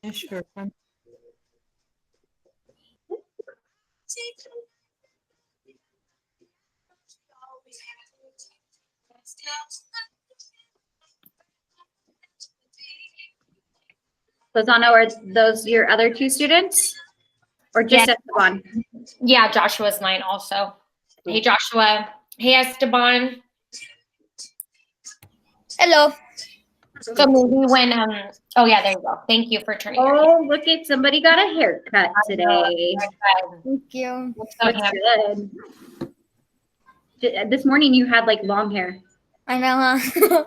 Yeah, sure. Lozano, are those your other two students? Or just Esteban? Yeah, Joshua's mine also. Hey, Joshua. Hey, Esteban. Hello. So maybe when, oh yeah, there you go. Thank you for turning your Oh, look at somebody got a haircut today. Thank you. That's good. This morning you had like long hair. I know, huh?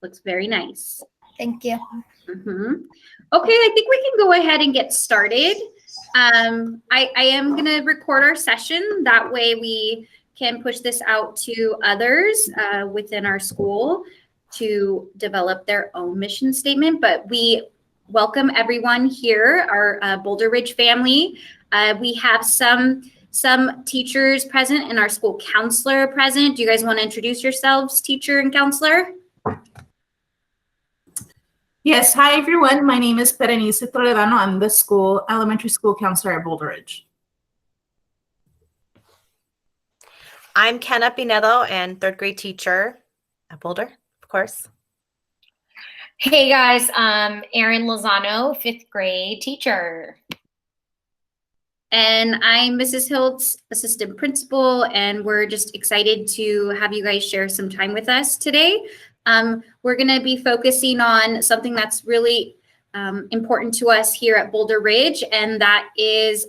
Looks very nice. Thank you. Okay, I think we can go ahead and get started. I am going to record our session. That way we can push this out to others within our school to develop their own mission statement. But we welcome everyone here, our Boulder Ridge family. We have some teachers present and our school counselor present. Do you guys want to introduce yourselves, teacher and counselor? Yes, hi everyone. My name is Berenice Toledano. I'm the elementary school counselor at Boulder Ridge. I'm Kenna Pinedo and third grade teacher at Boulder, of course. Hey guys, Erin Lozano, fifth grade teacher. And I'm Mrs. Hiltz, assistant principal, and we're just excited to have you guys share some time with us today. We're going to be focusing on something that's really important to us here at Boulder Ridge, and that is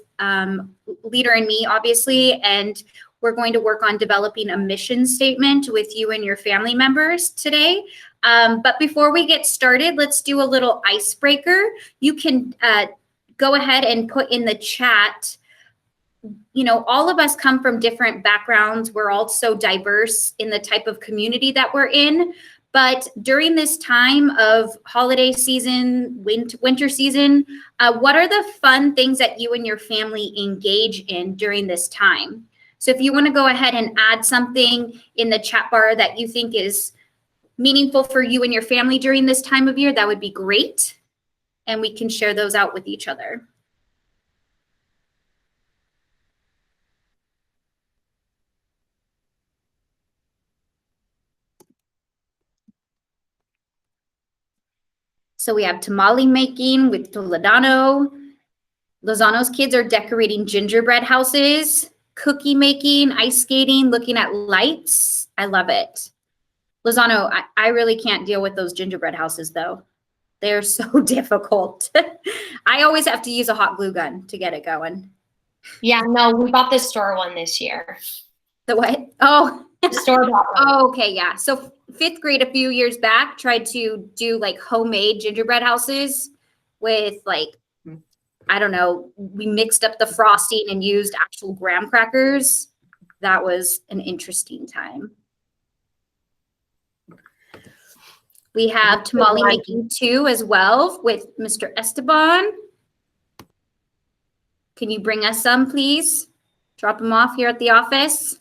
Leader in Me, obviously, and we're going to work on developing a mission statement with you and your family members today. But before we get started, let's do a little icebreaker. You can go ahead and put in the chat. You know, all of us come from different backgrounds. We're all so diverse in the type of community that we're in. But during this time of holiday season, winter season, what are the fun things that you and your family engage in during this time? So if you want to go ahead and add something in the chat bar that you think is meaningful for you and your family during this time of year, that would be great. And we can share those out with each other. So we have tamale making with Toledano. Lozano's kids are decorating gingerbread houses, cookie making, ice skating, looking at lights. I love it. Lozano, I really can't deal with those gingerbread houses though. They're so difficult. I always have to use a hot glue gun to get it going. Yeah, no, we bought the store one this year. The what? Oh, the store bought one. Oh, okay, yeah. So fifth grade a few years back tried to do like homemade gingerbread houses with like, I don't know, we mixed up the frosting and used actual graham crackers. That was an interesting time. We have tamale making too as well with Mr. Esteban. Can you bring us some, please? Drop them off here at the office.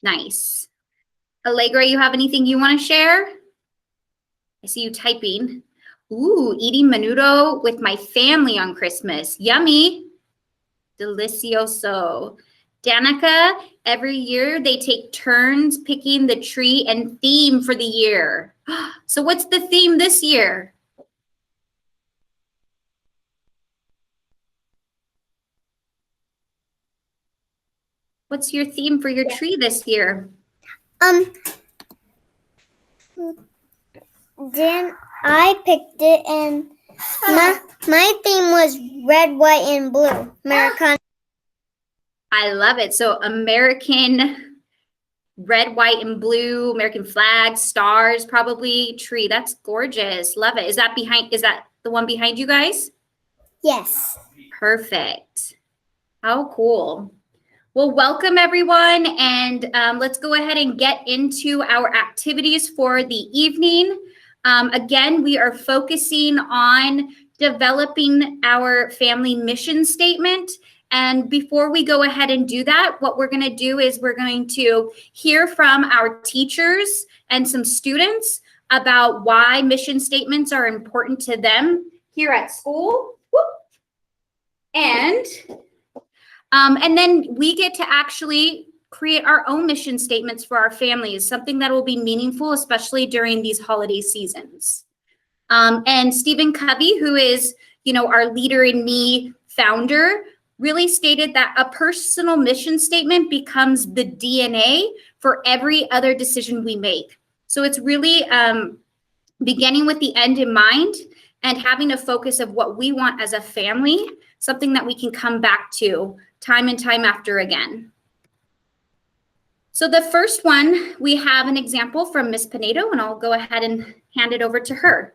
Nice. Allegra, you have anything you want to share? I see you typing. Ooh, eating menudo with my family on Christmas. Yummy. Delicioso. Danica, every year they take turns picking the tree and theme for the year. So what's the theme this year? What's your theme for your tree this year? Then I picked it, and my theme was red, white, and blue. Americana. I love it. So American red, white, and blue, American flag, stars, probably tree. That's gorgeous. Love it. Is that the one behind you guys? Yes. Perfect. How cool. Well, welcome everyone. And let's go ahead and get into our activities for the evening. Again, we are focusing on developing our family mission statement. And before we go ahead and do that, what we're going to do is we're going to hear from our teachers and some students about why mission statements are important to them here at school. And then we get to actually create our own mission statements for our families, something that will be meaningful, especially during these holiday seasons. And Stephen Covey, who is, our Leader in Me founder, really stated that a personal mission statement becomes the DNA for every other decision we make. So it's really beginning with the end in mind and having a focus of what we want as a family, something that we can come back to time and time after again. So the first one, we have an example from Miss Pinedo, and I'll go ahead and hand it over to her.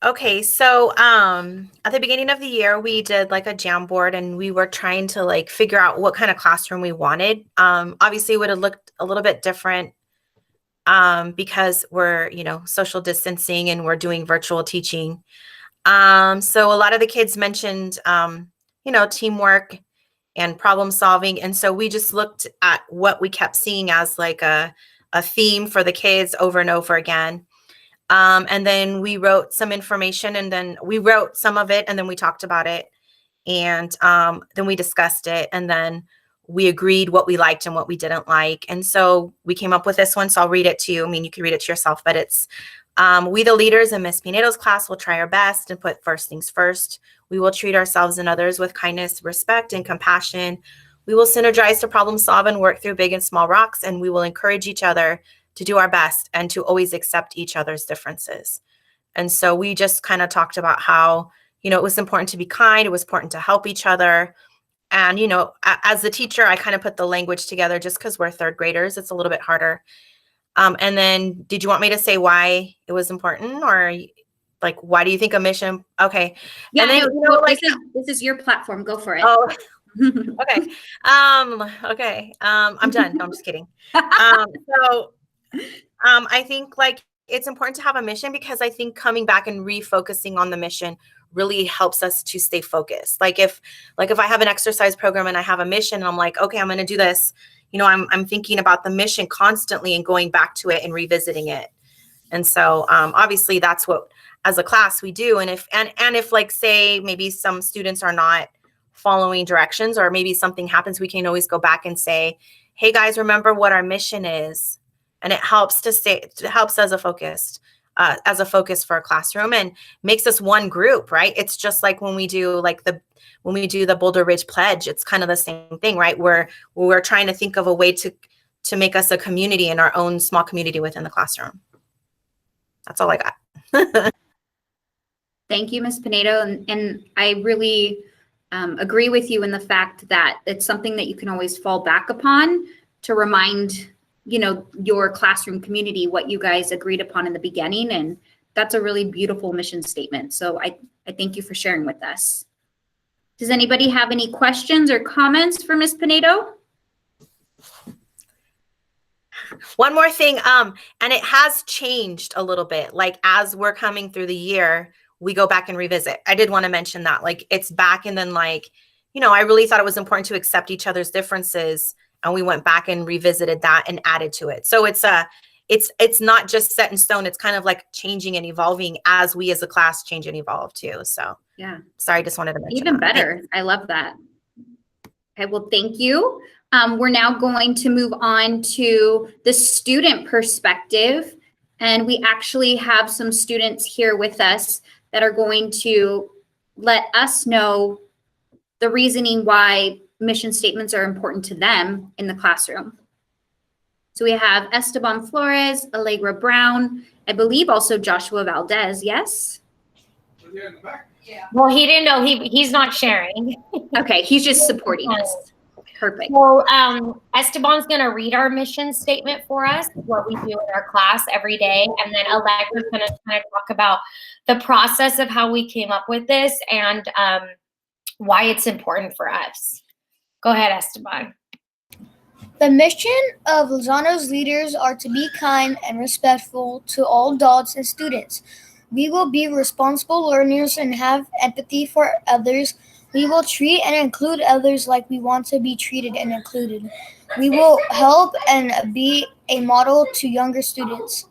Okay, so at the beginning of the year, we did like a jam board, and we were trying to like figure out what kind of classroom we wanted. Obviously, it would have looked a little bit different because we're, social distancing and we're doing virtual teaching. So a lot of the kids mentioned, teamwork and problem solving. And so we just looked at what we kept seeing as like a theme for the kids over and over again. And then we wrote some information, and then we wrote some of it, and then we talked about it, and then we discussed it, and then we agreed what we liked and what we didn't like. And so we came up with this one. So I'll read it to you. I mean, you can read it to yourself, but it's, we the leaders in Miss Pinedo's class will try our best and put first things first. We will treat ourselves and others with kindness, respect, and compassion. We will synergize to problem solve and work through big and small rocks, and we will encourage each other to do our best and to always accept each other's differences. And so we just kind of talked about how, it was important to be kind. It was important to help each other. And, as the teacher, I kind of put the language together just because we're third graders. It's a little bit harder. And then did you want me to say why it was important, or like, why do you think a mission? Okay. Yeah, and then, this is your platform. Go for it. Oh, okay. Okay. I'm done. No, I'm just kidding. I think like it's important to have a mission, because I think coming back and refocusing on the mission really helps us to stay focused. Like if I have an exercise program and I have a mission and I'm like, okay, I'm going to do this, I'm thinking about the mission constantly and going back to it and revisiting it. And so obviously that's what as a class we do. And if like, say maybe some students are not following directions, or maybe something happens, we can always go back and say, hey guys, remember what our mission is. And it helps as a focus for a classroom, and makes us one group, right? It's just like when we do the Boulder Ridge Pledge, it's kind of the same thing, right? We're trying to think of a way to make us a community in our own small community within the classroom. That's all I got. Thank you, Ms. Pinedo. And I really agree with you in the fact that it's something that you can always fall back upon to remind your classroom community what you guys agreed upon in the beginning. And that's a really beautiful mission statement. So I thank you for sharing with us. Does anybody have any questions or comments for Ms. Pinedo? One more thing, and it has changed a little bit. Like as we're coming through the year, we go back and revisit. I did want to mention that, like it's back, and then like, I really thought it was important to accept each other's differences and we went back and revisited that and added to it. So it's not just set in stone. It's kind of like changing and evolving as we as a class change and evolve too. So Yeah. sorry, just wanted to mention Even that. better. I love that. Okay, well, thank you. We're now going to move on to the student perspective. And we actually have some students here with us that are going to let us know the reasoning why mission statements are important to them in the classroom. So we have Esteban Flores, Allegra Brown, I believe also Joshua Valdez, yes? Well, he didn't know he's not sharing. Okay, he's just supporting us. Perfect. Well, Esteban's going to read our mission statement for us, what we do in our class every day. And then Allegra's going to kind of talk about the process of how we came up with this and why it's important for us. Go ahead, Esteban. The mission of Lozano's leaders are to be kind and respectful to all adults and students. We will be responsible learners and have empathy for others. We will treat and include others like we want to be treated and included. We will help and be a model to younger students.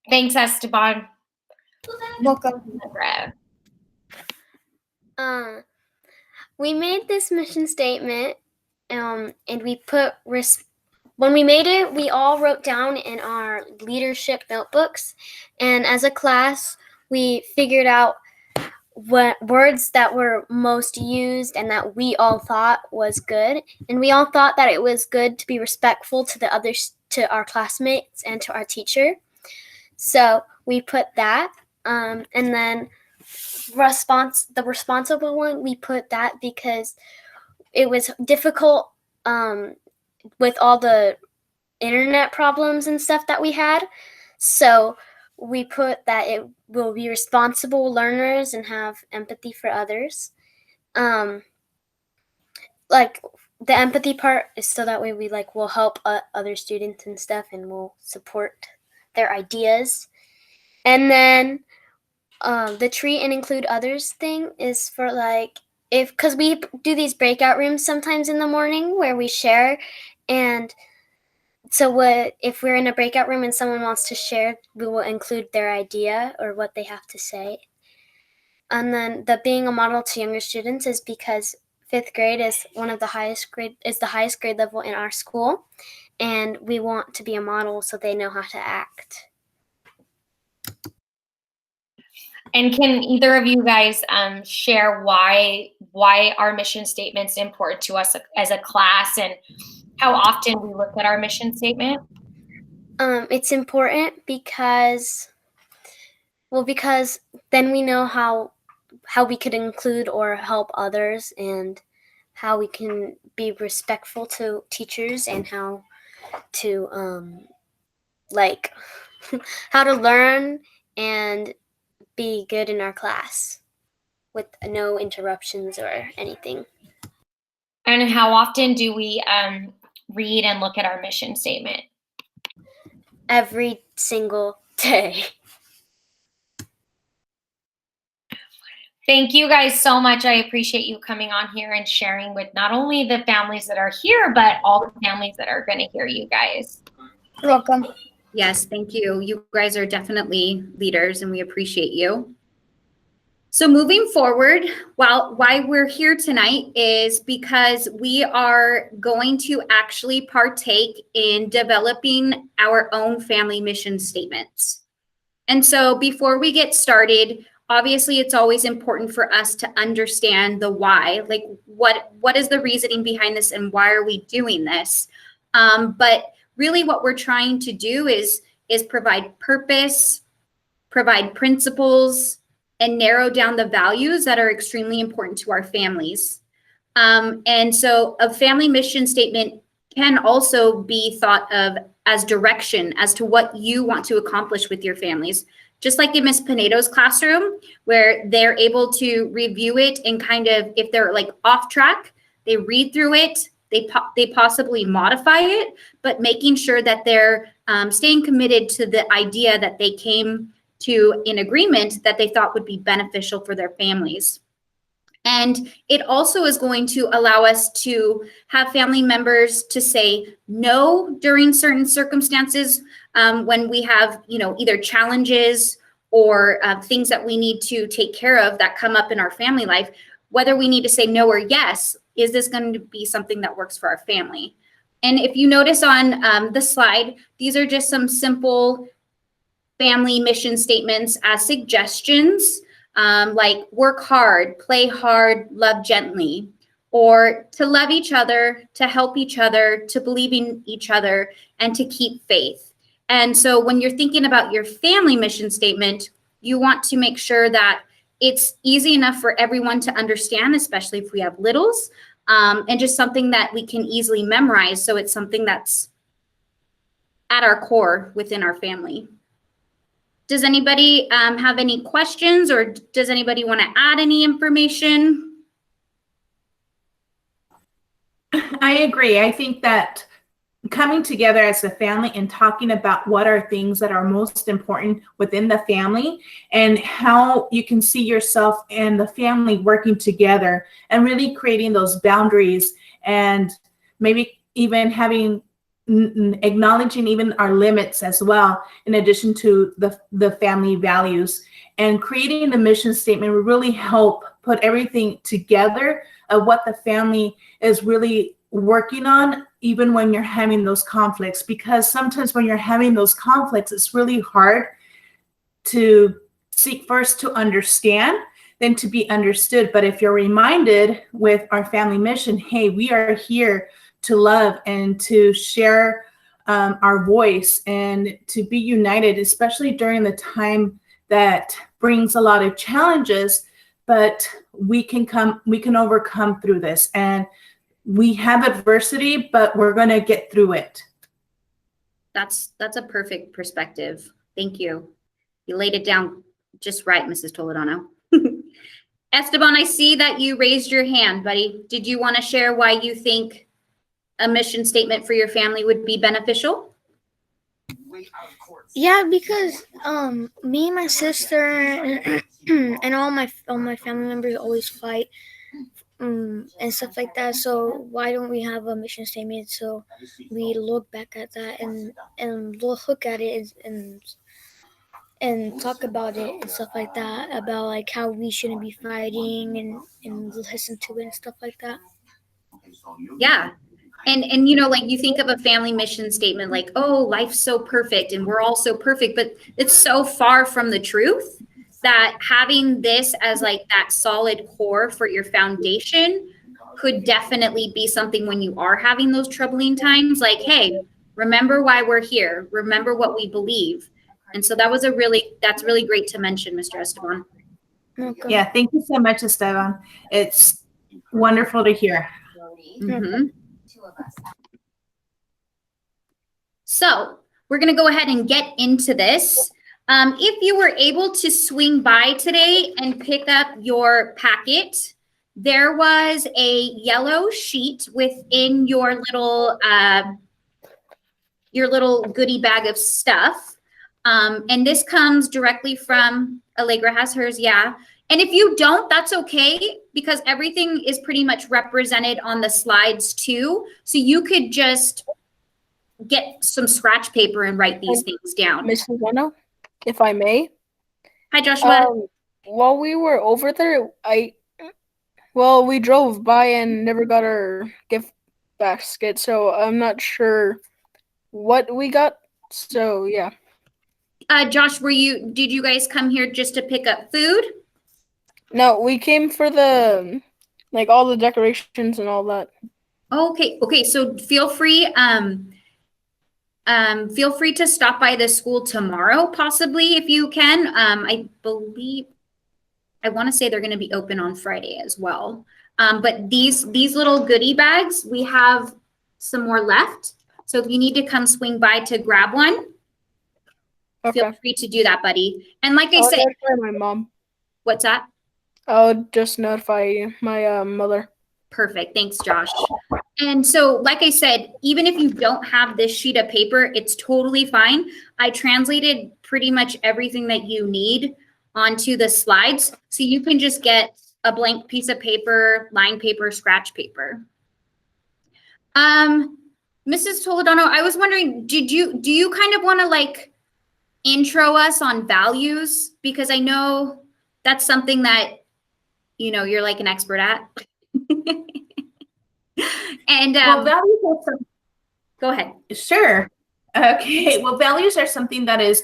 Thanks, Esteban. Welcome. We made this mission statement, and we put when we made it, we all wrote down in our leadership notebooks, and as a class, we figured out what words that were most used and that we all thought was good, and we all thought that it was good to be respectful to the others, to our classmates and to our teacher. So we put that, and then the responsible one, we put that because it was difficult with all the internet problems and stuff that we had. So we put that it will be responsible learners and have empathy for others. Like the empathy part is so that way we will help other students and stuff, and we'll support their ideas. And then the treat and include others thing is for because we do these breakout rooms sometimes in the morning where we share, and so if we're in a breakout room and someone wants to share, we will include their idea or what they have to say. And then the being a model to younger students is because 5th grade is the highest grade level in our school, and we want to be a model so they know how to act. And can either of you guys share why our mission statement's important to us as a class and how often we look at our mission statement? It's important because then we know how we could include or help others, and how we can be respectful to teachers, and how to how to learn and be good in our class with no interruptions or anything. And how often do we read and look at our mission statement? Every single day. Thank you guys so much. I appreciate you coming on here and sharing with not only the families that are here, but all the families that are going to hear you guys. You're welcome. Yes, thank you. You guys are definitely leaders, and we appreciate you. So moving forward, why we're here tonight is because we are going to actually partake in developing our own family mission statements. And so before we get started, obviously it's always important for us to understand the why, like what is the reasoning behind this and why are we doing this? But really what we're trying to do is provide purpose, provide principles, and narrow down the values that are extremely important to our families. And so a family mission statement can also be thought of as direction as to what you want to accomplish with your families. Just like in Ms. Pineto's classroom, where they're able to review it and kind of, if they're off track, they read through it, they possibly modify it, but making sure that they're staying committed to the idea that they came to in agreement that they thought would be beneficial for their families. And it also is going to allow us to have family members to say no during certain circumstances, when we have, either challenges or things that we need to take care of that come up in our family life. Whether we need to say no or yes, is this going to be something that works for our family? And if you notice on the slide, these are just some simple family mission statements as suggestions. Like work hard, play hard, love gently, or to love each other, to help each other, to believe in each other, and to keep faith. And so when you're thinking about your family mission statement, you want to make sure that it's easy enough for everyone to understand, especially if we have littles, and just something that we can easily memorize. So it's something that's at our core within our family. Does anybody have any questions, or does anybody want to add any information? I agree. I think that coming together as a family and talking about what are things that are most important within the family and how you can see yourself and the family working together and really creating those boundaries, and maybe even acknowledging even our limits as well, in addition to the family values. And creating the mission statement will really help put everything together of what the family is really working on, even when you're having those conflicts. Because sometimes when you're having those conflicts, it's really hard to seek first to understand than to be understood. But if you're reminded with our family mission, hey, we are here to love and to share our voice and to be united, especially during the time that brings a lot of challenges, but we can overcome through this. And we have adversity, but we're going to get through it. That's a perfect perspective. Thank you. You laid it down just right, Mrs. Toledano. Esteban, I see that you raised your hand, buddy. Did you want to share why you think a mission statement for your family would be beneficial? Yeah, because me and my sister and all my family members always fight and stuff like that. So why don't we have a mission statement so we look back at that and look at it and talk about it and stuff like that, about like how we shouldn't be fighting and listen to it and stuff like that. Yeah. And like you think of a family mission statement like, oh, life's so perfect and we're all so perfect, but it's so far from the truth that having this as like that solid core for your foundation could definitely be something when you are having those troubling times, like, hey, remember why we're here. Remember what we believe. And so that's really great to mention, Mr. Esteban. Okay. Yeah, thank you so much, Esteban. It's wonderful to hear. Mm-hmm. So we're going to go ahead and get into this. If you were able to swing by today and pick up your packet, there was a yellow sheet within your little goodie bag of stuff. And this comes directly from Allegra has hers, yeah. And if you don't, that's okay, because everything is pretty much represented on the slides too. So you could just get some scratch paper and write these things down. Miss Lozano, if I may. Hi, Joshua. While we were over there, we drove by and never got our gift basket, so I'm not sure what we got. So yeah. Josh, did you guys come here just to pick up food? No, we came for the all the decorations and all that. Okay. So feel free to stop by the school tomorrow, possibly, if you can. I want to say they're going to be open on Friday as well. But these little goodie bags, we have some more left. So if you need to come swing by to grab one, Okay. Feel free to do that, buddy. And like I I'll said, notify my mom. What's that? I'll just notify my mother. Perfect. Thanks, Josh. And so, like I said, even if you don't have this sheet of paper, it's totally fine. I translated pretty much everything that you need onto the slides. So you can just get a blank piece of paper, line paper, scratch paper. Mrs. Toledano, I was wondering, do you kind of want to like intro us on values? Because I know that's something that, you know, you're like an expert at. And Well, values are go ahead. Sure. Okay. Well, values are something that is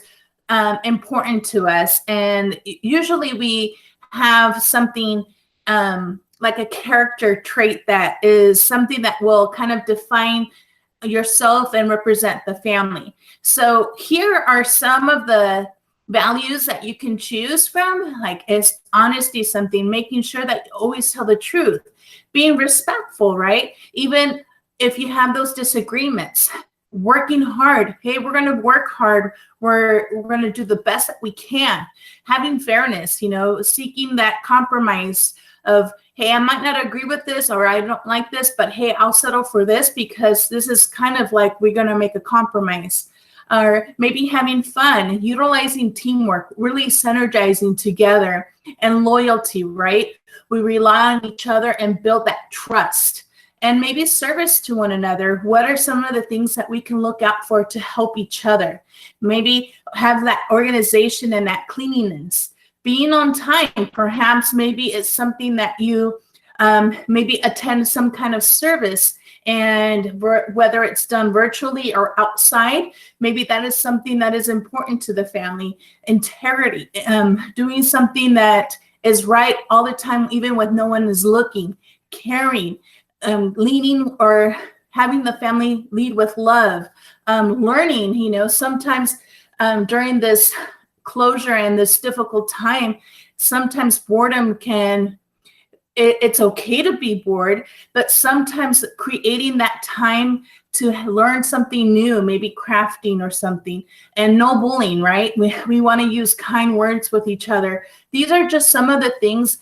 important to us. And usually we have something like a character trait that is something that will kind of define yourself and represent the family. So here are some of the values that you can choose from, like is honesty something, making sure that you always tell the truth, being respectful, right? Even if you have those disagreements, working hard. Hey, we're going to work hard. We're going to do the best that we can. Having fairness, you know, seeking that compromise of, hey, I might not agree with this, or I don't like this, but hey, I'll settle for this because this is kind of like we're going to make a compromise. Or maybe having fun, utilizing teamwork, really synergizing together, and loyalty, right? We rely on each other and build that trust. And maybe service to one another. What are some of the things that we can look out for to help each other? Maybe have that organization and that cleanliness. Being on time, perhaps maybe it's something that you maybe attend some kind of service, and whether it's done virtually or outside, maybe that is something that is important to the family. Integrity, doing something that is right all the time, even when no one is looking. Caring, leading or having the family lead with love. Learning, you know, sometimes during this closure and this difficult time, sometimes boredom can, it's okay to be bored, but sometimes creating that time to learn something new, maybe crafting or something, and no bullying, right? We want to use kind words with each other. These are just some of the things,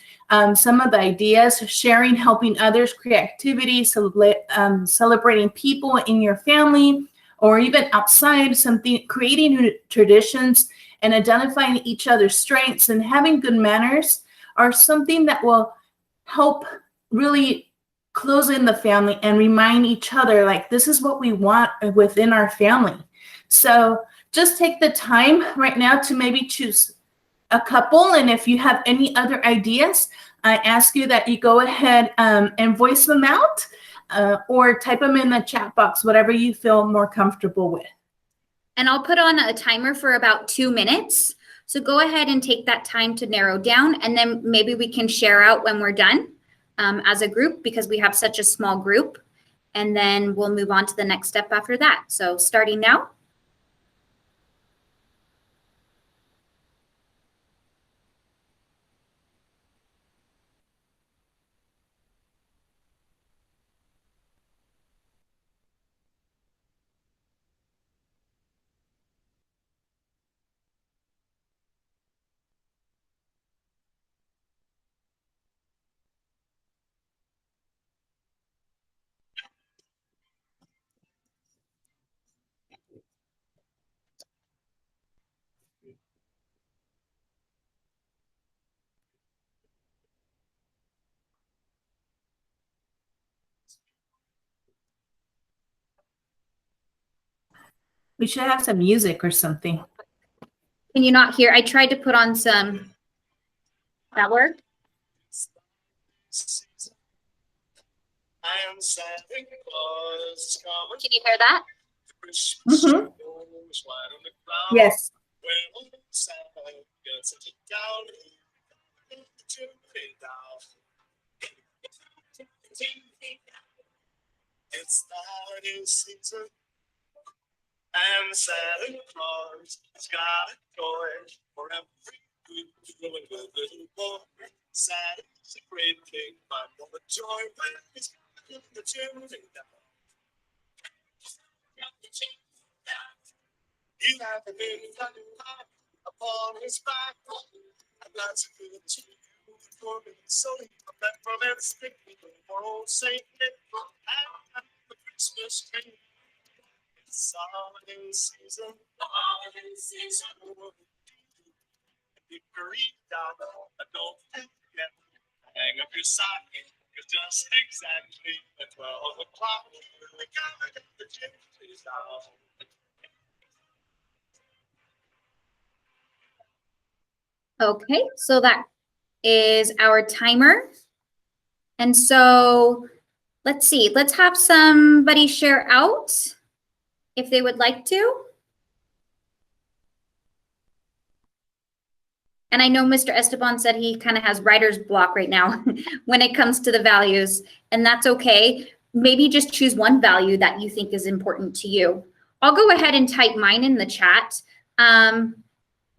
some of the ideas, sharing, helping others, creativity, celebrating people in your family, or even outside, something, creating new traditions and identifying each other's strengths and having good manners are something that will help really close in the family and remind each other, like, this is what we want within our family. So just take the time right now to maybe choose a couple. And if you have any other ideas, I ask you that you go ahead and voice them out or type them in the chat box, whatever you feel more comfortable with. And I'll put on a timer for about 2 minutes. So go ahead and take that time to narrow down, and then maybe we can share out when we're done as a group, because we have such a small group, and then we'll move on to the next step after that. So starting now. We should have some music or something. Can you not hear? I tried to put on some. That worked? Can you hear that? Mm-hmm. Yes. It's the holiday season, and Santa Claus has got a toy for every good little boy. Santa's a great king, but all the joy when he's got the chimney down. You have a big upon his back, and that's a good to you for me. So you remember and stick for old Saint Nick and the Christmas tree. It's holiday season, hickory down, don't forget, hang exciting, 'cause just exactly at 12 o'clock, we gotta get the gypsies out. Okay, so that is our timer. And so let's see, let's have somebody share out if they would like to. And I know Mr. Esteban said he kind of has writer's block right now when it comes to the values, and that's okay. Maybe just choose one value that you think is important to you. I'll go ahead and type mine in the chat.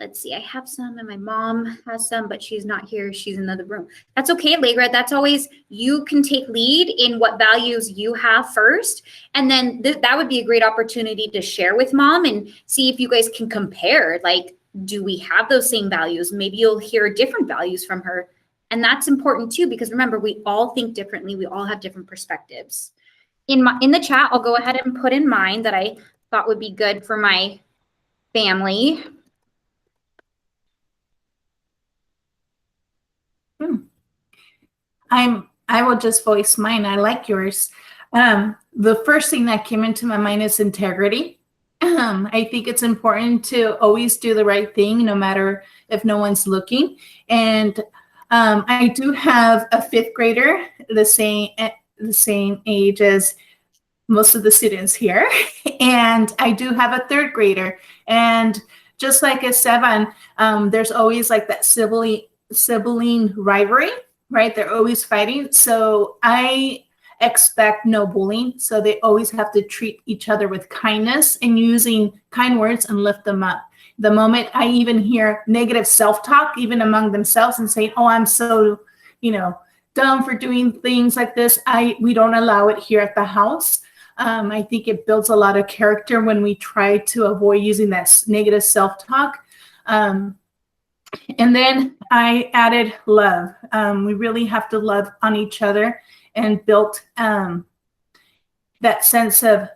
Let's see, I have some and my mom has some, but she's not here. She's in another room. That's okay, Allegra. That's always, you can take lead in what values you have first. And then that would be a great opportunity to share with mom and see if you guys can compare, like, do we have those same values? Maybe you'll hear different values from her. And that's important too, because remember, we all think differently. We all have different perspectives. In the chat, I'll go ahead and put in mine that I thought would be good for my family. I will just voice mine. I like yours. The first thing that came into my mind is integrity. I think it's important to always do the right thing, no matter if no one's looking. And I do have a fifth grader, the same age as most of the students here, and I do have a third grader. And just like Esteban, there's always like that sibling rivalry, right? They're always fighting. So I expect no bullying. So they always have to treat each other with kindness and using kind words and lift them up. The moment I even hear negative self-talk, even among themselves, and saying, oh, I'm so, dumb for doing things like this, we don't allow it here at the house. I think it builds a lot of character when we try to avoid using that negative self-talk. And then I added love. We really have to love on each other and build that sense of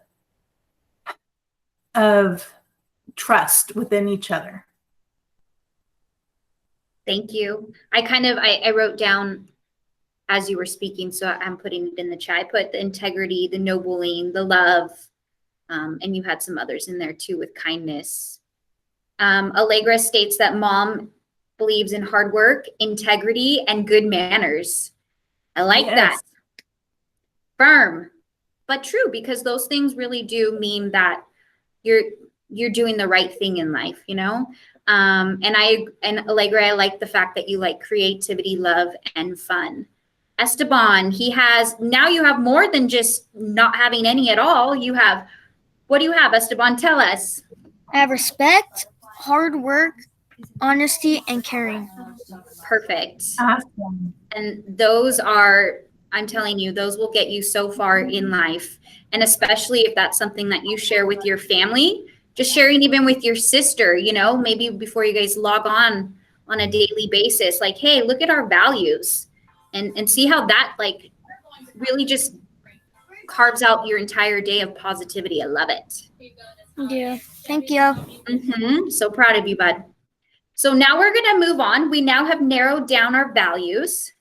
trust within each other. Thank you. I wrote down as you were speaking, so I'm putting it in the chat. I put the integrity, the no bullying, the love, and you had some others in there too with kindness. Allegra states that mom believes in hard work, integrity, and good manners. I like that. Firm, but true, because those things really do mean that you're doing the right thing in life, And Allegra, I like the fact that you like creativity, love, and fun. Esteban, now you have more than just not having any at all. What do you have, Esteban? Tell us. I have respect, hard work, honesty, and caring. Perfect. Awesome. And those are, I'm telling you, those will get you so far in life. And especially if that's something that you share with your family, just sharing even with your sister, maybe before you guys log on a daily basis, like, hey, look at our values and see how that like really just carves out your entire day of positivity. I love it. Yeah, thank you. So proud of you, bud. So now we're going to move on. We now have narrowed down our values.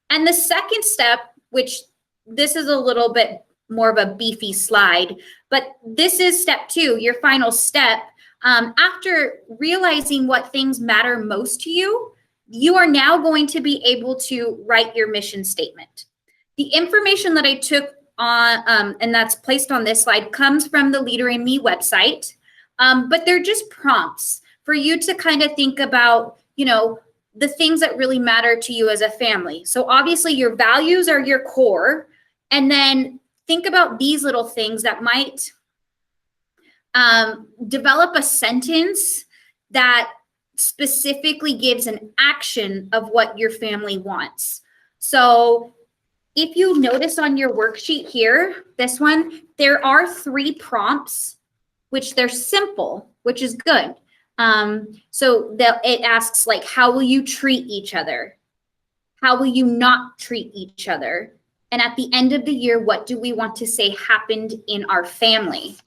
And the second step, which this is a little bit more of a beefy slide, but this is step 2, your final step. After realizing what things matter most to you, you are now going to be able to write your mission statement. The information that I took on, and that's placed on this slide, comes from the Leader in Me website, but they're just prompts for you to kind of think about, the things that really matter to you as a family. So obviously your values are your core, and then think about these little things that might develop a sentence that specifically gives an action of what your family wants. So if you notice on your worksheet here, this one, there are 3 prompts, which they're simple, which is good. So it asks like, how will you treat each other? How will you not treat each other? And at the end of the year, what do we want to say happened in our family?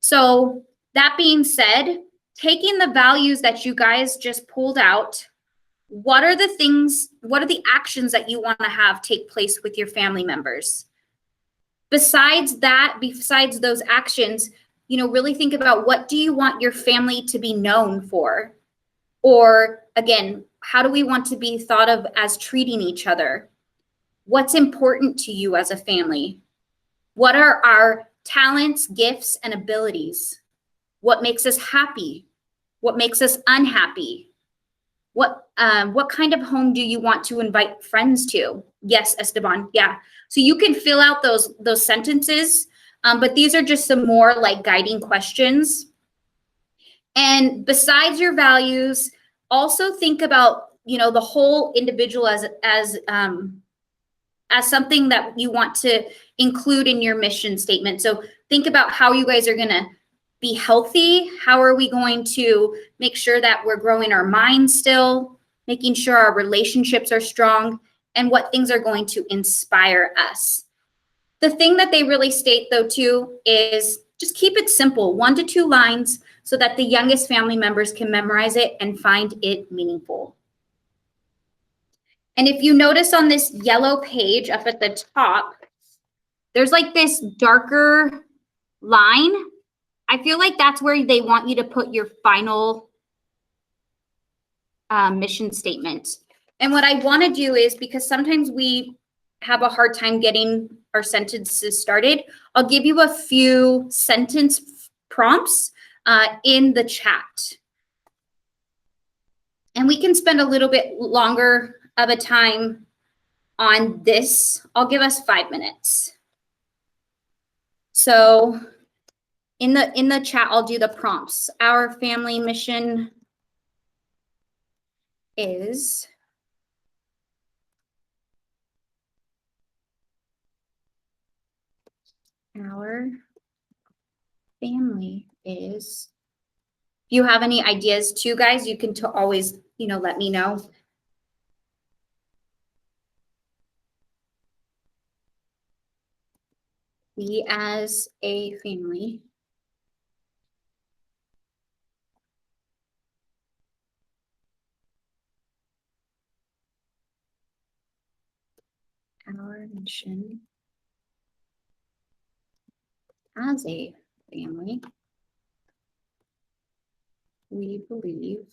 So that being said, taking the values that you guys just pulled out, what are the actions that you want to have take place with your family members? Besides those actions, really think about, what do you want your family to be known for? Or again, how do we want to be thought of as treating each other? What's important to you as a family? What are our talents, gifts, and abilities? What makes us happy? What makes us unhappy? What kind of home do you want to invite friends to? Yes, Esteban, yeah. So you can fill out those sentences, but these are just some more like guiding questions. And besides your values, also think about, the whole individual as something that you want to include in your mission statement. So think about how you guys are going to be healthy. How are we going to make sure that we're growing our minds still, making sure our relationships are strong, and what things are going to inspire us. The thing that they really state, though, too, is just keep it simple, 1 to 2 lines, so that the youngest family members can memorize it and find it meaningful. And if you notice on this yellow page up at the top, there's like this darker line. I feel like that's where they want you to put your final mission statement. And what I want to do is, because sometimes we have a hard time getting our sentences started, I'll give you a few sentence prompts in the chat. And we can spend a little bit longer of a time on this. I'll give us 5 minutes. So in the chat, I'll do the prompts. Our family mission is our family is. If you have any ideas too, guys, you can always, let me know. We as a family our mission as a family, we believe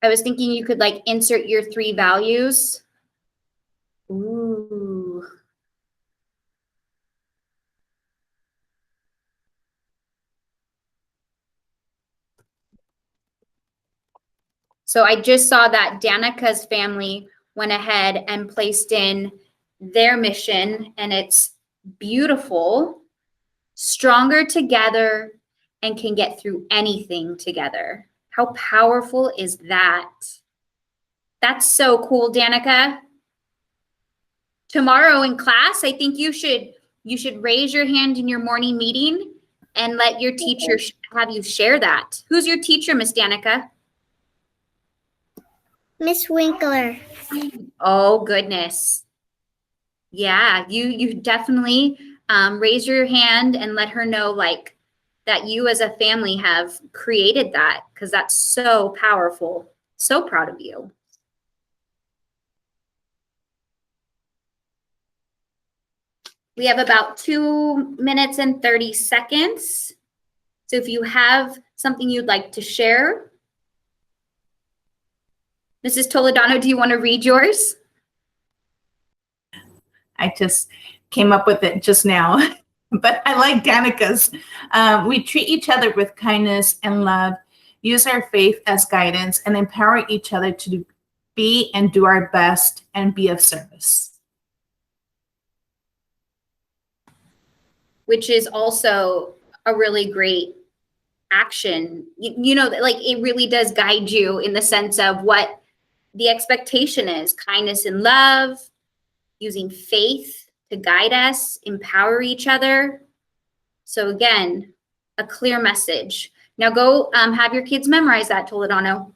I was thinking you could like insert your 3 values. Ooh. So I just saw that Danica's family went ahead and placed in their mission, and it's beautiful, stronger together, and can get through anything together. How powerful is that? That's so cool, Danica. Tomorrow in class, I think you should raise your hand in your morning meeting and let your teacher have you share that. Who's your teacher, Miss Danica? Miss Winkler. Oh, goodness. Yeah, you definitely raise your hand and let her know like that you as a family have created that, because that's so powerful. So proud of you. We have about 2 minutes and 30 seconds. So if you have something you'd like to share. Mrs. Toledano, do you want to read yours? I just came up with it just now, but I like Danica's. We treat each other with kindness and love, use our faith as guidance, and empower each other to be and do our best and be of service. Which is also a really great action. Like it really does guide you in the sense of what the expectation is: kindness and love, using faith to guide us, empower each other. So again, a clear message. Now go have your kids memorize that, Toledano.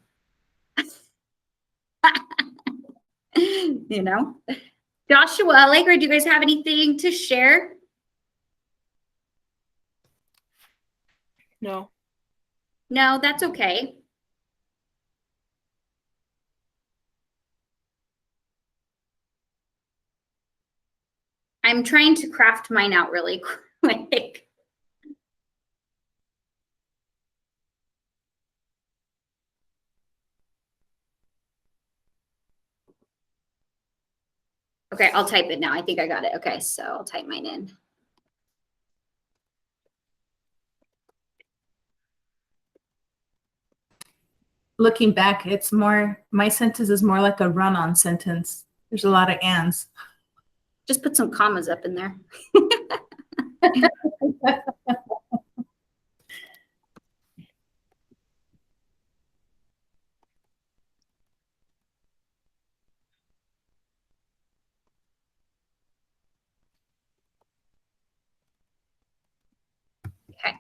You know, Joshua, Allegra, do you guys have anything to share? No. No, that's okay. I'm trying to craft mine out really quick. Okay, I'll type it now. I think I got it. Okay, so I'll type mine in. Looking back, it's more, my sentence is more like a run-on sentence. There's a lot of ands. Just put some commas up in there. Okay,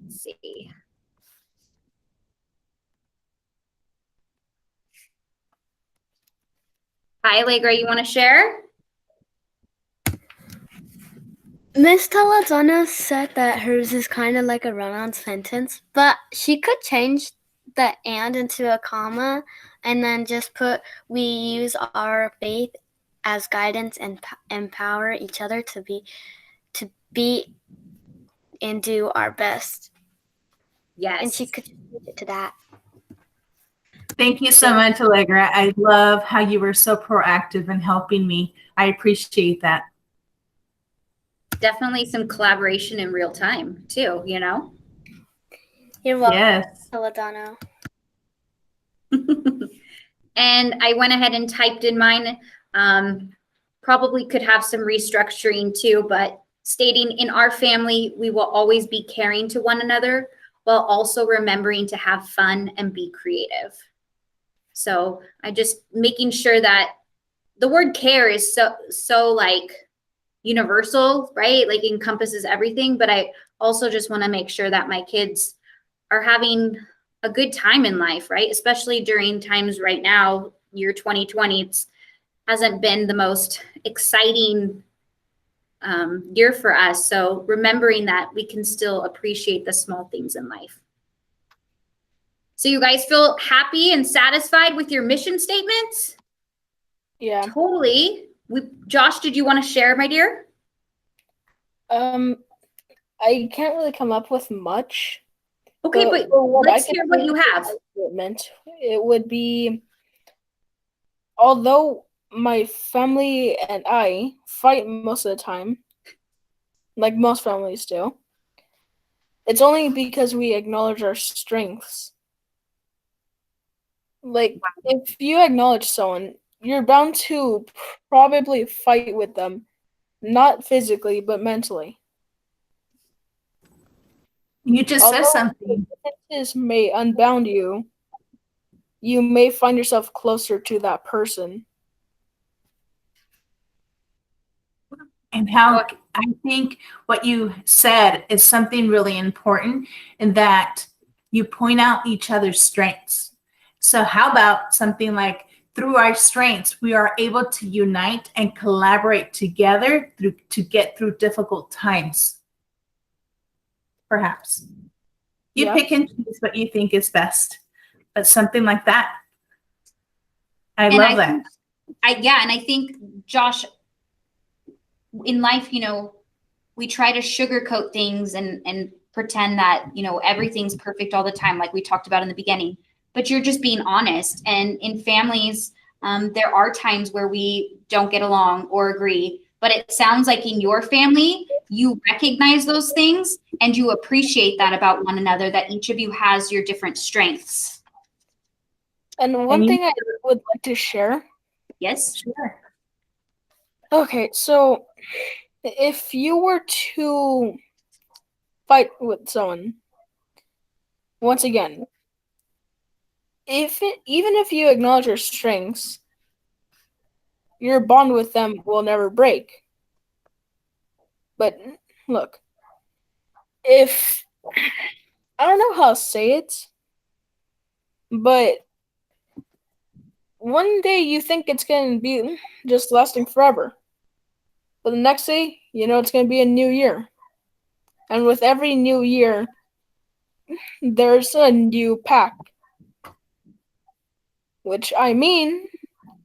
let's see. Hi, Allegra, you want to share? Miss Toledano said that hers is kind of like a run-on sentence, but she could change the and into a comma and then just put, we use our faith as guidance and empower each other to be and do our best. Yes. And she could change it to that. Thank you so much, Allegra. I love how you were so proactive in helping me. I appreciate that. Definitely some collaboration in real time too, you know? You're welcome, Yes. Toledano. And I went ahead and typed in mine. Probably could have some restructuring too, but stating in our family, we will always be caring to one another while also remembering to have fun and be creative. So I just making sure that the word care is so like universal, right? Like encompasses everything. But I also just want to make sure that my kids are having a good time in life, right? Especially during times right now, year 2020, it hasn't been the most exciting year for us. So remembering that we can still appreciate the small things in life. So you guys feel happy and satisfied with your mission statements? Yeah. Totally. Josh, did you want to share, my dear? I can't really come up with much. Okay, but let's hear what you have. It would be, although my family and I fight most of the time, like most families do, it's only because we acknowledge our strengths. Like, if you acknowledge someone, you're bound to probably fight with them, not physically, but mentally. You just said something. This may unbound you. You may find yourself closer to that person. And how I think what you said is something really important in that you point out each other's strengths. So how about something like, through our strengths, we are able to unite and collaborate together to get through difficult times. Perhaps. You pick and choose what you think is best, but something like that. I love that. And I think, Josh, in life, you know, we try to sugarcoat things and pretend that, you know, everything's perfect all the time, like we talked about in the beginning. But you're just being honest. And in families, there are times where we don't get along or agree. But it sounds like in your family, you recognize those things and you appreciate that about one another, that each of you has your different strengths. And one thing I would like to share. Yes, sure. Okay, so if you were to fight with someone, once again, even if you acknowledge your strengths, your bond with them will never break. But look, if I don't know how to say it, but one day you think it's going to be just lasting forever. But the next day, you know it's going to be a new year. And with every new year, there's a new pack. Which I mean,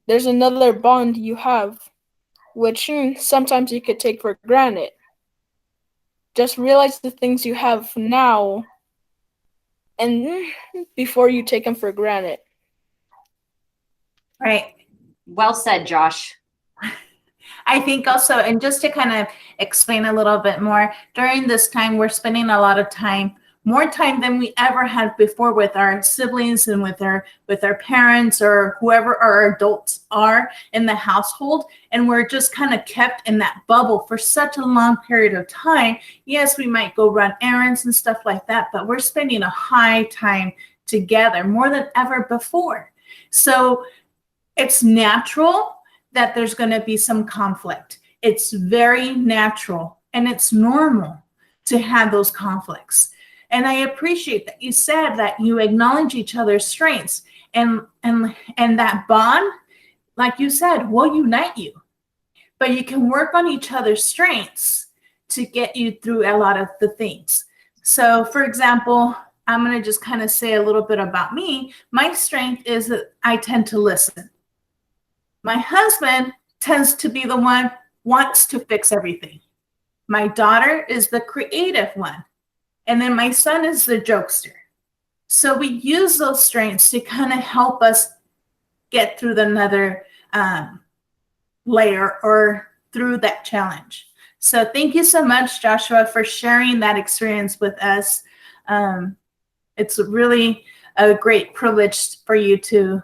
there's another bond you have, which sometimes you could take for granted. Just realize the things you have now and before you take them for granted. Right. Well said, Josh. I think also, and just to kind of explain a little bit more, during this time, we're spending a lot of time, more time than we ever had before with our siblings and with our parents or whoever our adults are in the household. And we're just kind of kept in that bubble for such a long period of time. Yes, we might go run errands and stuff like that, but we're spending a high time together more than ever before. So it's natural that there's going to be some conflict. It's very natural and it's normal to have those conflicts. And I appreciate that you said that you acknowledge each other's strengths and that bond, like you said, will unite you. But you can work on each other's strengths to get you through a lot of the things. So for example, I'm going to just kind of say a little bit about me. My strength is that I tend to listen. My husband tends to be the one wants to fix everything. My daughter is the creative one. And then my son is the jokester. So we use those strengths to kind of help us get through another layer or through that challenge. So thank you so much, Joshua, for sharing that experience with us. It's really a great privilege for you to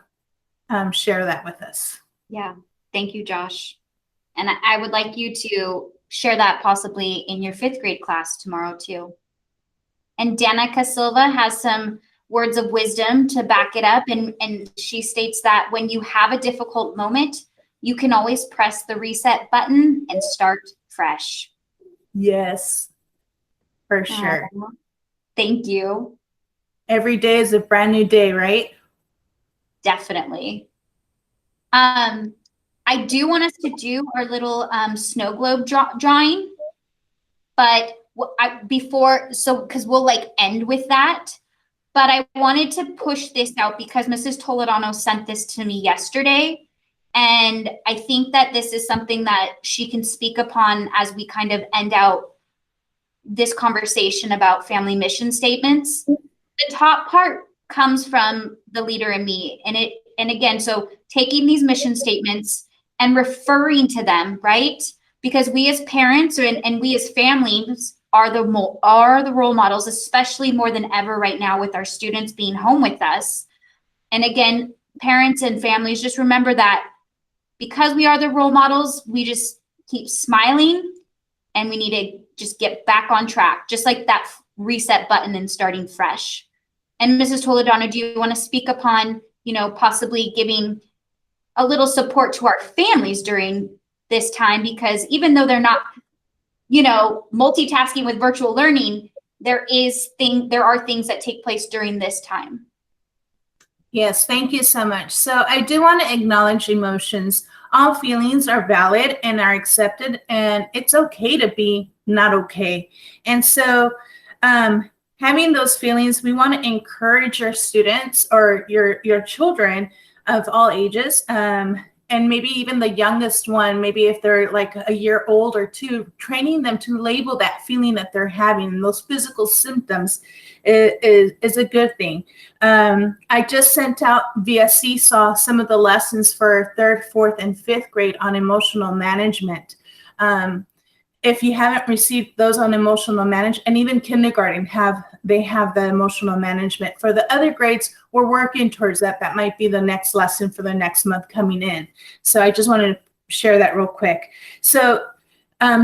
share that with us. Yeah. Thank you, Josh. And I would like you to share that possibly in your 5th grade class tomorrow too. And Danica Silva has some words of wisdom to back it up. And she states that when you have a difficult moment, you can always press the reset button and start fresh. Yes, for sure. Thank you. Every day is a brand new day, right? Definitely. I do want us to do our little snow globe drawing, but because we'll like end with that. But I wanted to push this out because Mrs. Toledano sent this to me yesterday. And I think that this is something that she can speak upon as we kind of end out this conversation about family mission statements. The top part comes from the leader in me. And again, so taking these mission statements and referring to them, right? Because we as parents and we as families are the role models, especially more than ever right now with our students being home with us. And again, parents and families, just remember that because we are the role models, we just keep smiling and we need to just get back on track, just like that reset button and starting fresh. And Mrs. Toledano, do you want to speak upon, possibly giving a little support to our families during this time? Because even though they're not, multitasking with virtual learning, there are things that take place during this time. Yes, thank you so much. So I do want to acknowledge emotions. All feelings are valid and are accepted, and it's okay to be not okay. And so having those feelings, we want to encourage your students or your children of all ages, and maybe even the youngest one, maybe if they're like a year old or 2, training them to label that feeling that they're having, and those physical symptoms is a good thing. I just sent out via Seesaw some of the lessons for 3rd, 4th, and 5th grade on emotional management. If you haven't received those on emotional management, and even kindergarten have the emotional management. For the other grades, we're working towards that. That might be the next lesson for the next month coming in. So I just wanted to share that real quick. So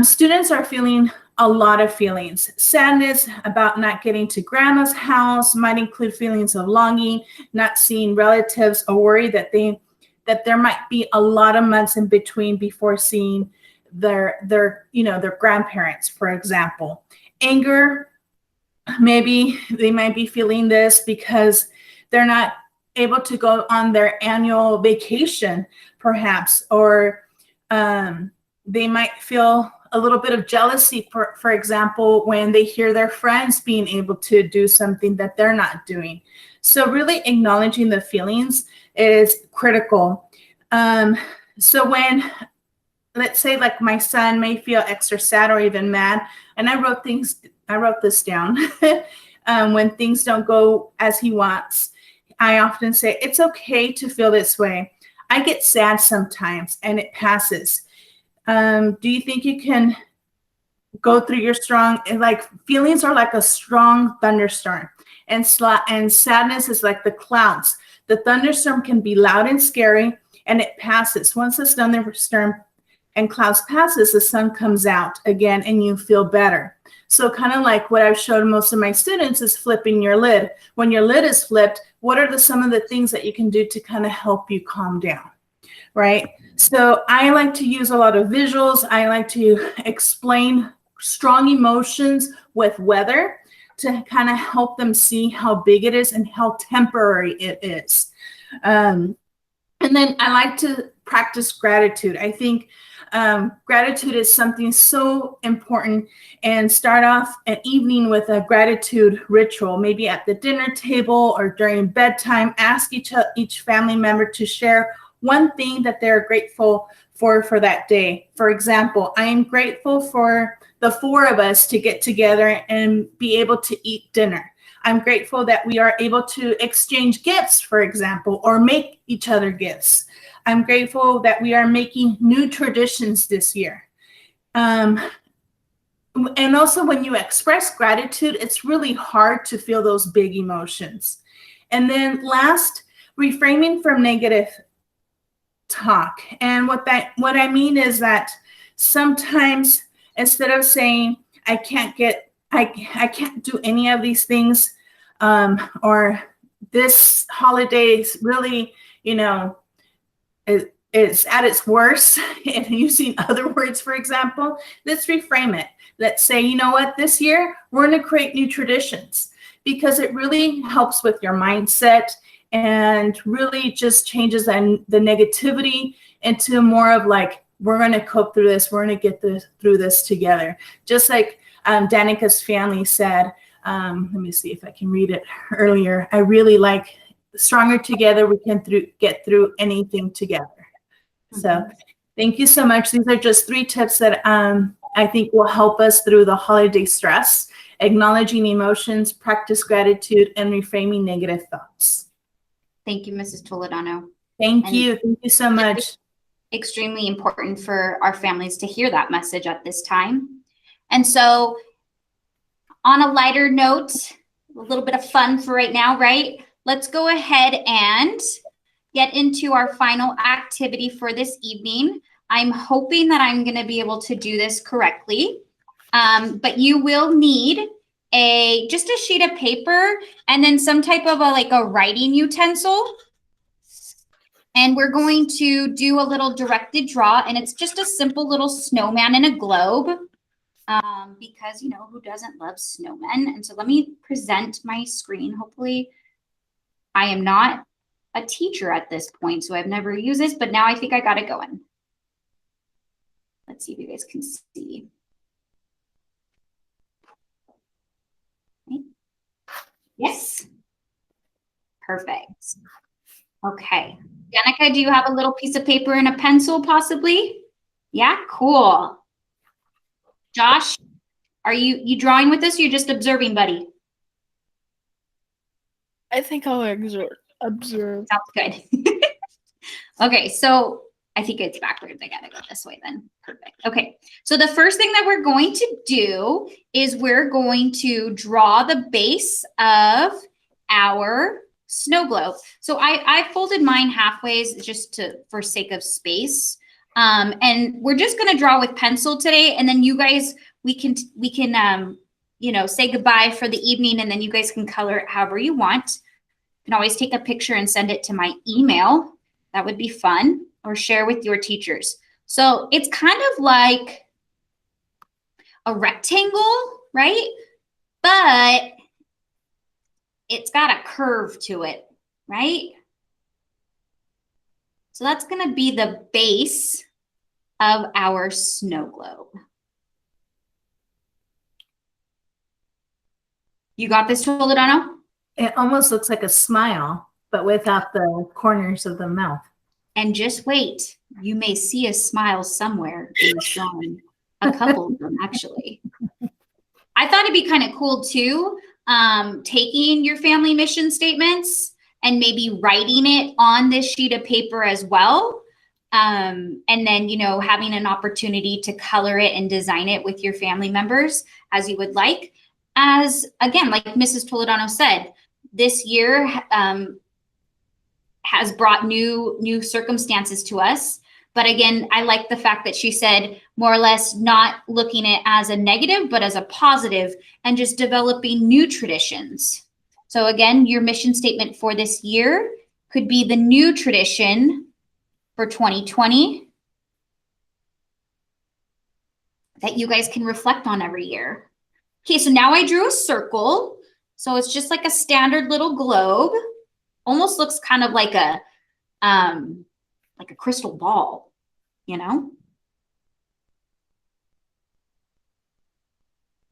students are feeling a lot of feelings. Sadness about not getting to grandma's house might include feelings of longing, not seeing relatives, or worry that there might be a lot of months in between before seeing their grandparents, for example. Anger, maybe they might be feeling this because they're not able to go on their annual vacation, perhaps, or they might feel a little bit of jealousy, for example, when they hear their friends being able to do something that they're not doing. So really acknowledging the feelings is critical. So when, let's say, like my son may feel extra sad or even mad, and I wrote this down. When things don't go as he wants, I often say, it's okay to feel this way. I get sad sometimes and it passes. Do you think you can go through your feelings are like a strong thunderstorm, and sadness is like the clouds. The thunderstorm can be loud and scary, and it passes. Once the thunderstorm and clouds passes, the sun comes out again and you feel better. So kind of like what I've showed most of my students is flipping your lid. When your lid is flipped, what are some of the things that you can do to kind of help you calm down, right? So I like to use a lot of visuals. I like to explain strong emotions with weather to kind of help them see how big it is and how temporary it is. And then I like to practice gratitude. I think gratitude is something so important, and start off an evening with a gratitude ritual, maybe at the dinner table or during bedtime. Ask each family member to share one thing that they're grateful for that day. For example, I am grateful for the 4 of us to get together and be able to eat dinner. I'm grateful that we are able to exchange gifts, for example, or make each other gifts. I'm grateful that we are making new traditions this year. And also when you express gratitude, it's really hard to feel those big emotions. And then last, reframing from negative talk. And what I mean is that sometimes instead of saying, I can't do any of these things, or this holiday is really, it's at its worst, and using other words, for example, let's reframe it. Let's say, you know what, this year we're going to create new traditions, because it really helps with your mindset and really just changes the negativity into more of like, we're going to cope through this. We're going to get through this together. Just like Danica's family said, let me see if I can read it earlier. I really like, stronger together, we can get through anything together. So thank you so much. These are just 3 tips that I think will help us through the holiday stress: acknowledging emotions, practice gratitude, and reframing negative thoughts. Thank you, Mrs. Toledano. Thank you so much. Extremely important for our families to hear that message at this time. And so on a lighter note, a little bit of fun for right now, right? Let's go ahead and get into our final activity for this evening. I'm hoping that I'm going to be able to do this correctly, but you will need just a sheet of paper and then some type of a writing utensil. And we're going to do a little directed draw, and it's just a simple little snowman in a globe, because, who doesn't love snowmen? And so let me present my screen. Hopefully, I am not a teacher at this point, so I've never used this, but now I think I got it going. Let's see if you guys can see. Right. Yes. Perfect. Okay. Danica, do you have a little piece of paper and a pencil possibly? Yeah, cool. Josh, are you drawing with us or you're just observing, buddy? I think I'll observe. Sounds good. Okay, so I think it's backwards. I gotta go this way then. Perfect. Okay, so the first thing that we're going to do is we're going to draw the base of our snow globe. So I folded mine halfways just for sake of space. And we're just gonna draw with pencil today, and then you guys, we can say goodbye for the evening, and then you guys can color it however you want. You can always take a picture and send it to my email. That would be fun, or share with your teachers. So it's kind of like a rectangle, right? But it's got a curve to it, right? So that's going to be the base of our snow globe. You got this, Toledano? It almost looks like a smile, but without the corners of the mouth. And just wait, you may see a smile somewhere in this drawing. A couple of them, actually. I thought it'd be kind of cool too, taking your family mission statements and maybe writing it on this sheet of paper as well. And then, you know, having an opportunity to color it and design it with your family members as you would like. As, again, like Mrs. Toledano said, this year has brought new circumstances to us. But again, I like the fact that she said more or less not looking at it as a negative, but as a positive and just developing new traditions. So again, your mission statement for this year could be the new tradition for 2020 that you guys can reflect on every year. Okay, so now I drew a circle. So it's just like a standard little globe. Almost looks kind of like a crystal ball, you know?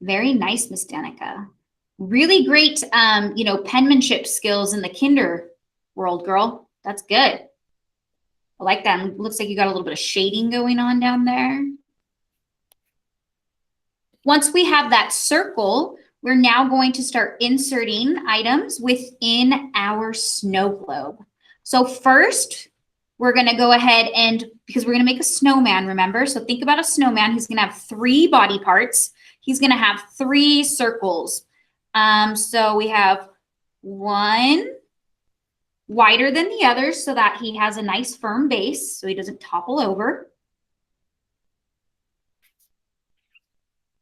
Very nice, Miss Danica. Really great, you know, penmanship skills in the kinder world, girl. That's good. I like that. It looks like you got a little bit of shading going on down there. Once we have that circle, we're now going to start inserting items within our snow globe. So first, we're going to go ahead and, because we're going to make a snowman, remember? So think about a snowman. He's going to have 3 body parts. He's going to have 3 circles. So we have one wider than the other so that he has a nice firm base so he doesn't topple over.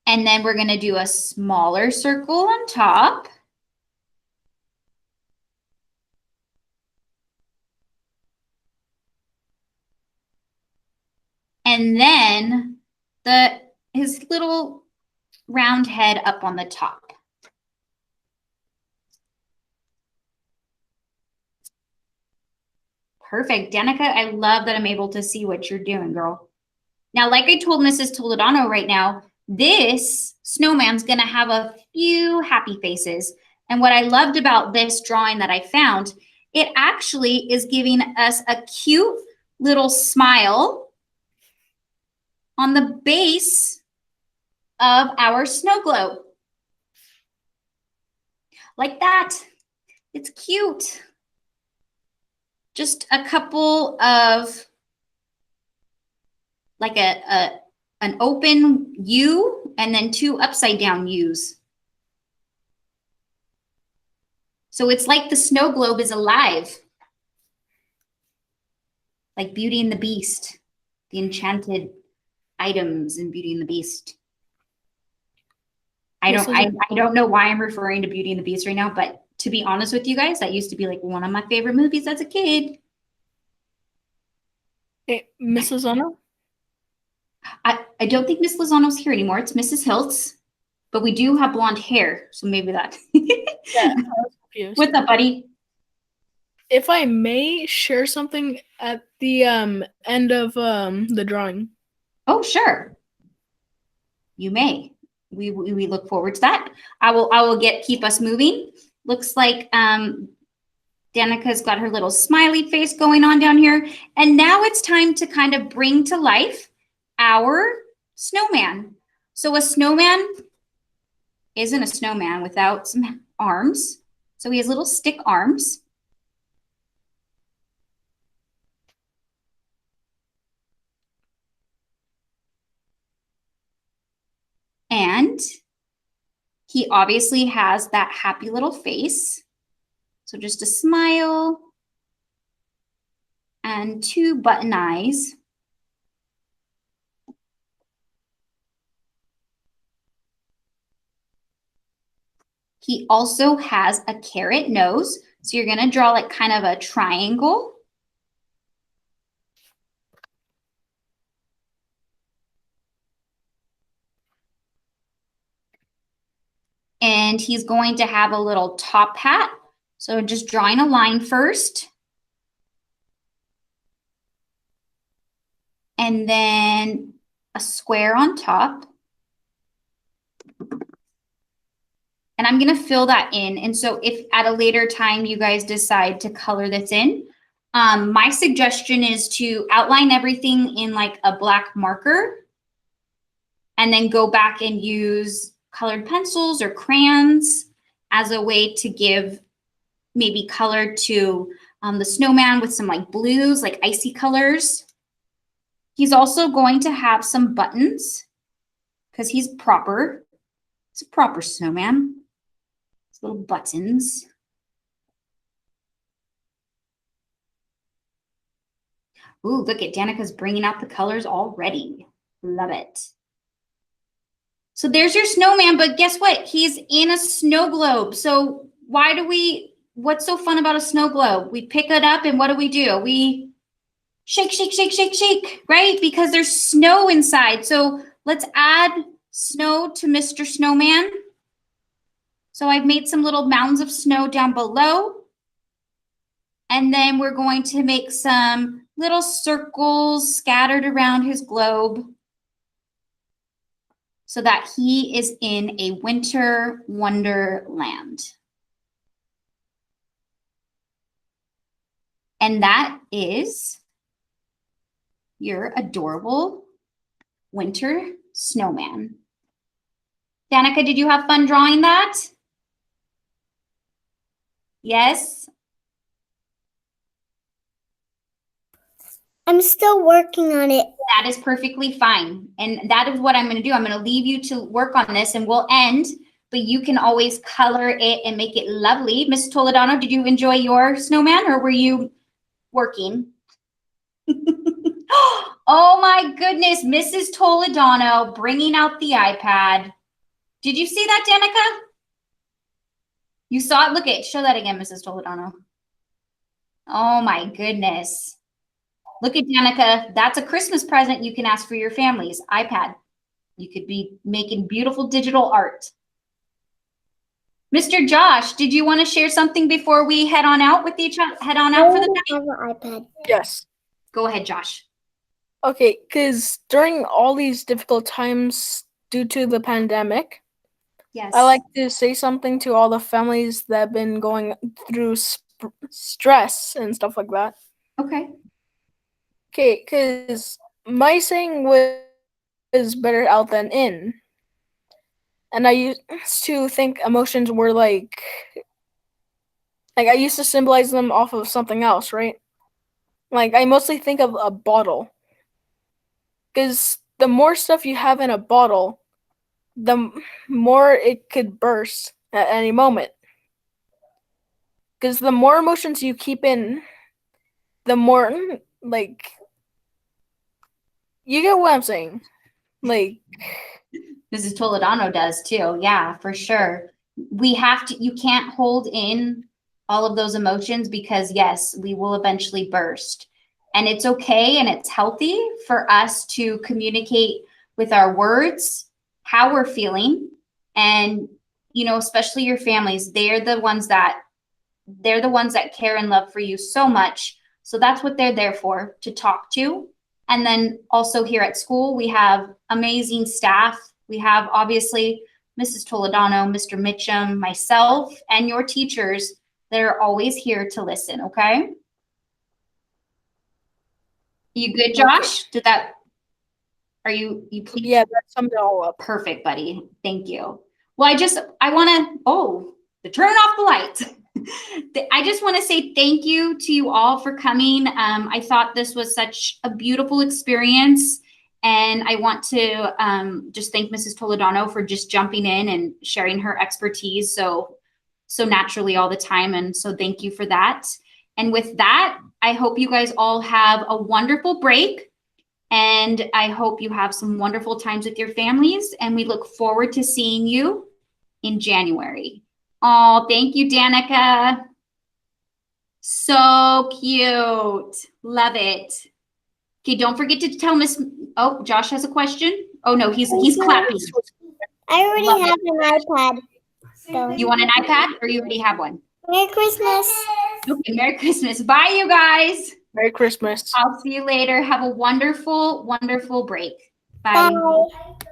And then we're going to do a smaller circle on top. And then his little round head up on the top. Perfect. Danica, I love that I'm able to see what you're doing, girl. Now, like I told Mrs. Toledano right now, this snowman's going to have a few happy faces. And what I loved about this drawing that I found, it actually is giving us a cute little smile on the base of our snow globe. Like that. It's cute. Just a couple of, like an open U and then 2 upside down U's. So it's like the snow globe is alive. Like Beauty and the Beast, the enchanted items in Beauty and the Beast. I don't know why I'm referring to Beauty and the Beast right now, but to be honest with you guys, that used to be like one of my favorite movies as a kid. Hey, Mrs. Lozano? I don't think Miss Lozano's here anymore. It's Mrs. Hiltz, but we do have blonde hair, so maybe that. Yeah, I was confused. What's up, buddy? If I may share something at the end of the drawing. Oh, sure. You may. We look forward to that. I will keep us moving. Looks like Danica's got her little smiley face going on down here. And now it's time to kind of bring to life our snowman. So a snowman isn't a snowman without some arms. So he has little stick arms. And he obviously has that happy little face. So just a smile and 2 button eyes. He also has a carrot nose. So you're going to draw like kind of a triangle. and he's going to have a little top hat. So just drawing a line first. And then a square on top. And I'm gonna fill that in. And so if at a later time you guys decide to color this in, my suggestion is to outline everything in like a black marker and then go back and use colored pencils or crayons as a way to give maybe color to the snowman with some like blues, like icy colors. He's also going to have some buttons because he's proper. It's a proper snowman. It's little buttons. Ooh, look at Danica's bringing out the colors already. Love it. So there's your snowman, but guess what? He's in a snow globe. So what's so fun about a snow globe? We pick it up and what do? We shake, shake, shake, shake, shake, right? Because there's snow inside. So let's add snow to Mr. Snowman. So I've made some little mounds of snow down below. And then we're going to make some little circles scattered around his globe so that he is in a winter wonderland. And that is your adorable winter snowman. Danica, did you have fun drawing that? Yes? I'm still working on it. That is perfectly fine. And that is what I'm going to do. I'm going to leave you to work on this and we'll end, but you can always color it and make it lovely. Ms. Toledano, did you enjoy your snowman or were you working? Oh my goodness, Mrs. Toledano bringing out the iPad. Did you see that, Danica? You saw it? Look at it. Show that again, Mrs. Toledano. Oh my goodness. Look at Danica. That's a Christmas present you can ask for your families. iPad. You could be making beautiful digital art. Mr. Josh, did you want to share something before we head on out with each other? Head on out for the night? I have an iPad. Yes. Go ahead, Josh. Okay, because during all these difficult times due to the pandemic, Yes. I like to say something to all the families that have been going through stress and stuff like that. Okay. Okay, because my saying was better out than in. And I used to think emotions were like I used to symbolize them off of something else, right? Like I mostly think of a bottle. Because the more stuff you have in a bottle, the more it could burst at any moment. Because the more emotions you keep in, the more, like, you get what I'm saying. Like, Mrs. Toledano does too. Yeah, for sure. You can't hold in all of those emotions because yes, we will eventually burst. And it's okay and it's healthy for us to communicate with our words how we're feeling. And, you know, especially your families, they're the ones that care and love for you so much. So that's what they're there for, to talk to. And then also here at school, we have amazing staff. We have obviously Mrs. Toledano, Mr. Mitchum, myself, and your teachers that are always here to listen, okay? You good, Josh? Are you please? yeah, that summed it all up. Perfect, buddy. Thank you. Well, I want to turn off the lights. I just want to say thank you to you all for coming. I thought this was such a beautiful experience. And I want to just thank Mrs. Toledano for just jumping in and sharing her expertise so naturally all the time. And so thank you for that. And with that, I hope you guys all have a wonderful break. And I hope you have some wonderful times with your families. And we look forward to seeing you in January. Oh, thank you, Danica. So cute. Love it. Okay, don't forget to tell Miss. Oh, Josh has a question. Oh no, he's clapping. I already have an iPad. You want an iPad or you already have one? Merry Christmas. Okay, Merry Christmas. Bye, you guys. Merry Christmas. I'll see you later. Have a wonderful, wonderful break. Bye. Bye.